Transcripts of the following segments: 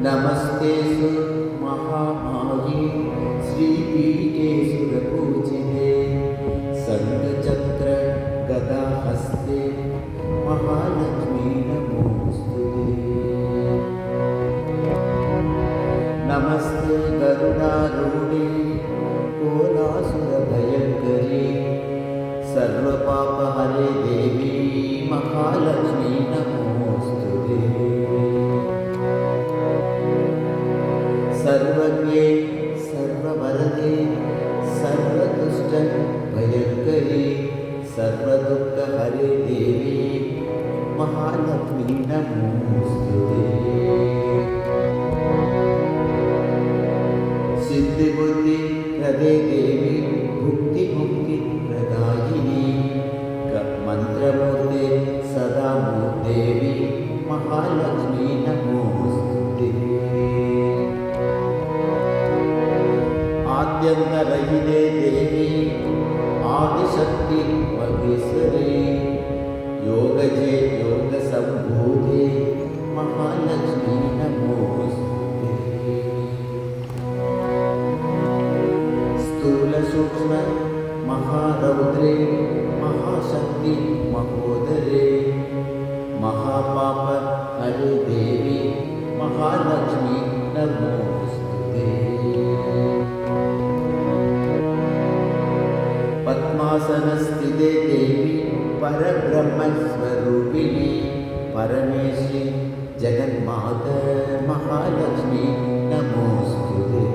नमस्तेऽस्तु महामाये श्रीपीठे सुरपूजिते शङ्खचक्र गदाहस्ते महालक्ष्मी नमोऽस्तुते। नमस्ते गरुडारूढे कोलासुरभयङ्करी सर्वपापहरे देवी महालक्ष्मी नमोऽस्तुते। सर्वज्ञे सर्ववरदे सर्वदुष्टभयङ्करी सर्वदुःखहरे देवी महालक्ष्मी नमोऽस्तुते। सिद्धिबुद्धिप्रदे देवी भुक्तिमुक्तिप्रदायिनी मन्त्रमूर्ते सदा देवी महालक्ष्मी नमोऽस्तुते। आद्यन्तरहिते देवी आदिशक्ति महेश्वरी योगजे योगसम्भूते महालक्ष्मी नमोऽस्तुते। स्थूलसूक्ष्म महारौद्रे महाशक्ति महोदरे महापाप हरे देवी महालक्ष्मी नमोऽस्तुते। पद्मासनस्थिते देवी परब्रह्मस्वरूपिणी परमेश्वरी जगन्माता महालक्ष्मी नमोऽस्तुते।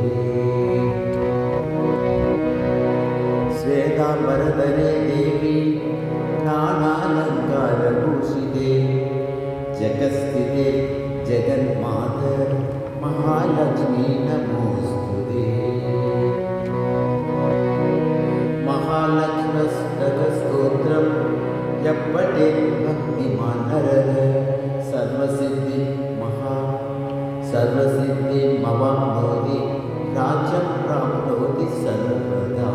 श्वेताम्बरधरे देवी नानालङ्कारभूषिते जगत्स्थिते जगन्माता महालक्ष्मी नमोऽस्तुते। महालक्ष्म्यष्टकस्तोत्रं यः पठेत् भक्तिमान् नरः सर्वसिद्धिमवाप्नोति राज्यं प्राप्नोति सर्वदा।